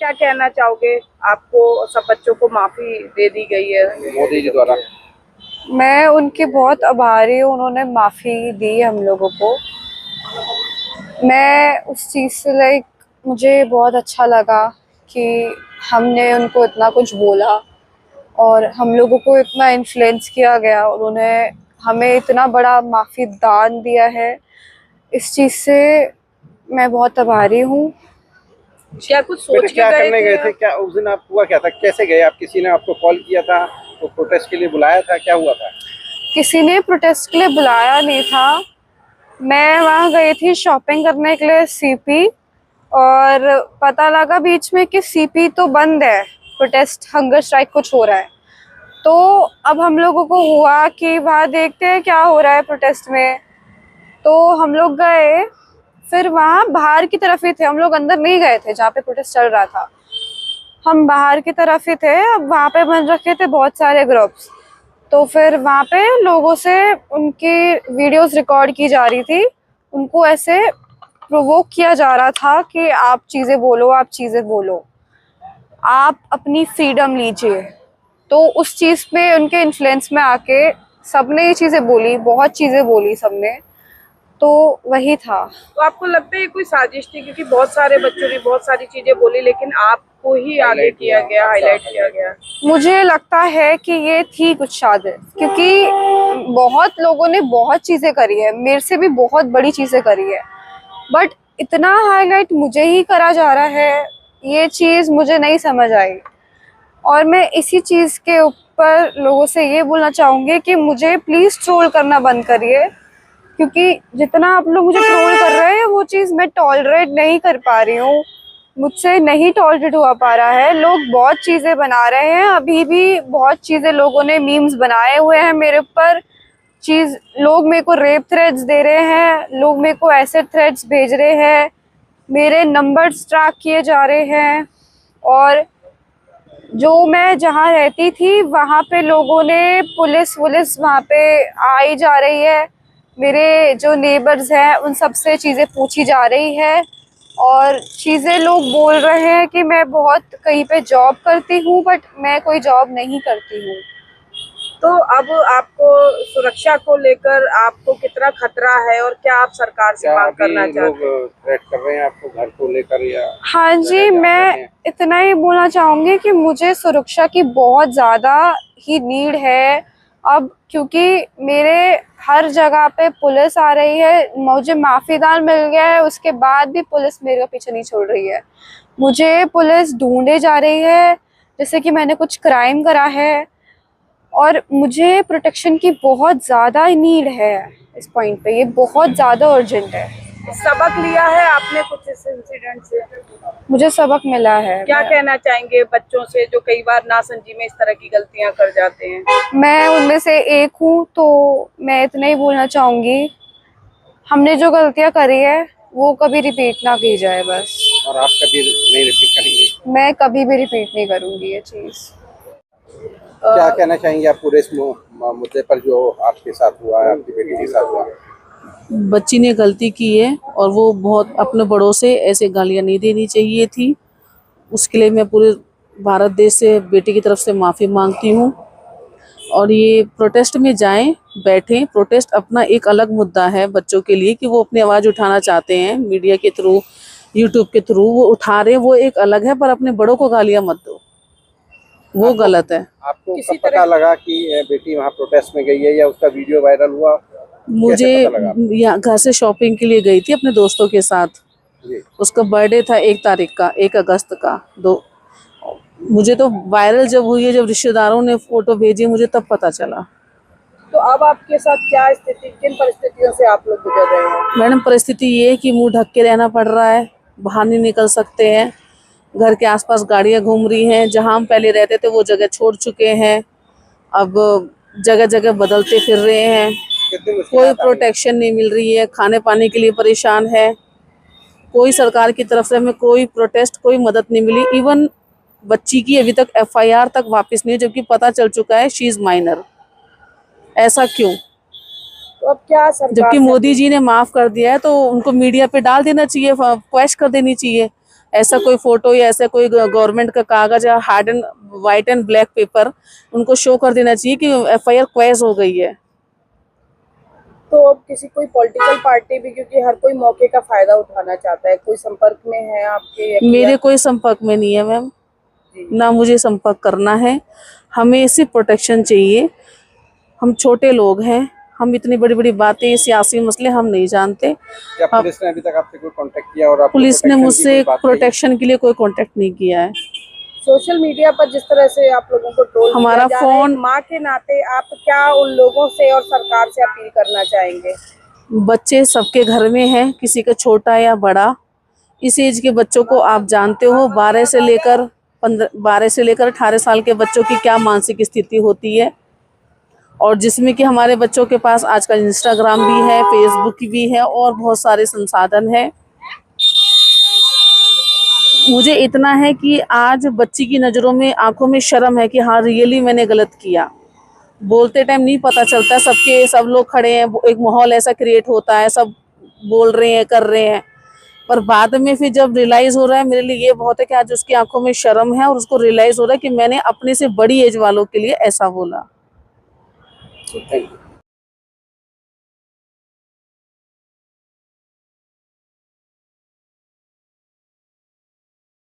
क्या कहना चाहोगे? आपको सब बच्चों को माफी दे दी गई है मोदी जी द्वारा। मैं उनकी बहुत आभारी हूँ, उन्होंने माफ़ी दी हम लोगों को। मैं उस चीज़ से मुझे बहुत अच्छा लगा कि हमने उनको इतना कुछ बोला और हम लोगों को इतना इन्फ्लुएंस किया गया, उन्होंने हमें इतना बड़ा माफ़ी दान दिया है। इस चीज़ से मैं बहुत आभारी हूँ। क्या कुछ सोच के करने गए थे? क्या उस दिन आप हुआ क्या था, कैसे गए आप? किसी ने आपको कॉल किया था, तो प्रोटेस्ट के लिए बुलाया था, क्या हुआ था? किसी ने प्रोटेस्ट के लिए बुलाया नहीं था। मैं वहाँ गई थी शॉपिंग करने के लिए सीपी, और पता लगा बीच में कि सीपी तो बंद है, प्रोटेस्ट हंगर स्ट्राइक कुछ हो रहा है। तो अब हम लोगों को हुआ कि वहाँ देखते हैं क्या हो रहा है प्रोटेस्ट में। तो हम लोग गए, फिर वहाँ बाहर की तरफ ही थे, हम लोग अंदर नहीं गए थे जहाँ पे प्रोटेस्ट चल रहा था, हम बाहर की तरफ ही थे। अब वहाँ पे बन रखे थे बहुत सारे ग्रुप्स, तो फिर वहाँ पे लोगों से उनकी वीडियोस रिकॉर्ड की जा रही थी, उनको ऐसे प्रोवोक किया जा रहा था कि आप चीज़ें बोलो, आप चीज़ें बोलो, आप अपनी फ्रीडम लीजिए। तो उस चीज़ में उनके इन्फ्लुएंस में आके सबने ये चीज़ें बोली, बहुत चीज़ें बोली सबने, तो वही था। तो आपको लगता है ये कोई साजिश थी? क्योंकि बहुत सारे बच्चों ने बहुत सारी चीजें बोली, लेकिन आपको ही आगे किया गया, हाईलाइट किया गया। मुझे लगता है कि ये थी कुछ साजिश, क्योंकि बहुत लोगों ने बहुत चीज़ें करी है, मेरे से भी बहुत बड़ी चीज़ें करी है, बट इतना हाईलाइट मुझे ही करा जा रहा है, ये चीज़ मुझे नहीं समझ आई। और मैं इसी चीज़ के ऊपर लोगों से ये बोलना चाहूँगी कि मुझे प्लीज़ ट्रोल करना बंद करिए, क्योंकि जितना आप लोग मुझे ट्रोल कर रहे हैं वो चीज़ मैं टॉलरेट नहीं कर पा रही हूँ, मुझसे नहीं टॉलरेट हुआ पा रहा है। लोग बहुत चीज़ें बना रहे हैं, अभी भी बहुत चीज़ें लोगों ने मीम्स बनाए हुए हैं मेरे ऊपर, लोग मेरे को रेप थ्रेड्स दे रहे हैं, लोग मेरे को एसिड थ्रेड्स भेज रहे हैं, मेरे नंबर्स ट्रैक किए जा रहे हैं। और जो मैं जहाँ रहती थी वहाँ पे लोगों ने पुलिस वहाँ पे आई जा रही है, मेरे जो नेबर्स हैं उन सब से चीज़ें पूछी जा रही है, और चीज़ें लोग बोल रहे हैं कि मैं बहुत कहीं पे जॉब करती हूँ, बट मैं कोई जॉब नहीं करती हूँ। तो अब आपको सुरक्षा को लेकर आपको कितना खतरा है, और क्या आप सरकार से मांग करना चाहते हैं? थ्रेट कर रहे हैं आपको घर को लेकर, या? हाँ जी, मैं इतना ही बोलना चाहूँगी कि मुझे सुरक्षा की बहुत ज़्यादा ही नीड है अब, क्योंकि मेरे हर जगह पे पुलिस आ रही है, मुझे माफ़ीदान मिल गया है, उसके बाद भी पुलिस मेरे पीछे नहीं छोड़ रही है, मुझे पुलिस ढूंढे जा रही है जैसे कि मैंने कुछ क्राइम करा है, और मुझे प्रोटेक्शन की बहुत ज़्यादा नीड है इस पॉइंट पे, ये बहुत ज़्यादा अर्जेंट है। सबक लिया है आपने कुछ इस इंसिडेंट से? मुझे सबक मिला है। क्या कहना चाहेंगे बच्चों से जो कई बार नासमझी में इस तरह की गलतियां कर जाते हैं? मैं उनमें से एक हूँ, तो मैं इतना ही बोलना चाहूँगी, हमने जो गलतियाँ करी है वो कभी रिपीट ना की जाए बस। और आप कभी नहीं रिपीट करेंगे? मैं कभी भी रिपीट नहीं करूँगी ये चीज़। क्या कहना चाहेंगे आप पूरे इस मुद्दे पर जो आपके साथ हुआ है, आपकी बेटी के साथ हुआ? बच्ची ने गलती की है और वो बहुत अपने बड़ों से ऐसे गालियाँ नहीं देनी चाहिए थी, उसके लिए मैं पूरे भारत देश से बेटी की तरफ से माफ़ी मांगती हूँ। और ये प्रोटेस्ट में जाएं, बैठें, प्रोटेस्ट अपना एक अलग मुद्दा है बच्चों के लिए कि वो अपनी आवाज़ उठाना चाहते हैं मीडिया के थ्रू, यूट्यूब के थ्रू वो उठा रहे, वो एक अलग है, पर अपने बड़ों को गालियाँ मत दो, वो गलत है। आपको कब पता लगा कि बेटी वहाँ प्रोटेस्ट में गई है, या उसका वीडियो वायरल हुआ? मुझे यहाँ घर से शॉपिंग के लिए गई थी अपने दोस्तों के साथ, उसका बर्थडे था 1 तारीख का, 1 अगस्त का। मुझे तो वायरल जब हुई है, जब रिश्तेदारों ने फोटो भेजी, मुझे तब पता चला। तो अब आपके साथ क्या स्थिति, किन परिस्थितियों से आप लोग गुजर रहे हैं? मैडम, परिस्थिति ये है कि मुंह ढक के रहना पड़ रहा है, बाहर नहीं निकल सकते हैं, घर के आसपास गाड़ियां घूम रही हैं, जहां हम पहले रहते थे वो जगह छोड़ चुके हैं, अब जगह जगह बदलते फिर रहे हैं, कोई प्रोटेक्शन नहीं मिल रही है, खाने पाने के लिए परेशान है, कोई सरकार की तरफ से हमें कोई प्रोटेस्ट, कोई मदद नहीं मिली। इवन बच्ची की अभी तक FIR तक वापस नहीं, जबकि पता चल चुका है शी इज माइनर। ऐसा क्यों? तो अब क्या सरकार, जबकि मोदी जी ने माफ कर दिया है, तो उनको मीडिया पे डाल देना चाहिए, क्वेश्चन कर देनी चाहिए, ऐसा कोई फोटो या ऐसा कोई गवर्नमेंट का कागज या hard and white and black pepper उनको शो कर देना चाहिए कि एफआईआर क्वैश हो गई है। तो अब किसी कोई पॉलिटिकल पार्टी भी, क्योंकि हर कोई मौके का फायदा उठाना चाहता है, कोई संपर्क में है आपके? मेरे कोई संपर्क में नहीं है मैम, ना मुझे संपर्क करना है। हमें सिर्फ प्रोटेक्शन चाहिए। हम छोटे लोग हैं, हम इतनी बड़ी बड़ी बातें, सियासी मसले हम नहीं जानते। क्या पुलिस ने अभी तक आपसे कोई कांटेक्ट किया और आपको पुलिस ने protection की मुझसे कोई बात कही? प्रोटेक्शन के लिए कोई कांटेक्ट नहीं किया है। सोशल मीडिया पर जिस तरह से आप लोगों को ट्रोल हमारा किया जा रहा है, फोन- माँ के नाते आप क्या उन लोगों से और सरकार से अपील करना चाहेंगे? बच्चे सबके घर में हैं, किसी का छोटा या बड़ा। इस एज के बच्चों को आप जानते हो, 12 से लेकर 18 साल के बच्चों की क्या मानसिक स्थिति होती है, और जिसमें कि हमारे बच्चों के पास आजकल इंस्टाग्राम भी है, फेसबुक भी है और बहुत सारे संसाधन है। मुझे इतना है कि आज बच्ची की नज़रों में, आंखों में शर्म है कि हाँ रियली मैंने गलत किया। बोलते टाइम नहीं पता चलता, सब लोग खड़े हैं, एक माहौल ऐसा क्रिएट होता है, सब बोल रहे हैं, कर रहे हैं, पर बाद में फिर जब रियलाइज हो रहा है, मेरे लिए ये बहुत है कि आज उसकी आंखों में शर्म है और उसको रियलाइज हो रहा है कि मैंने अपने से बड़ी एज वालों के लिए ऐसा बोला। Thank you.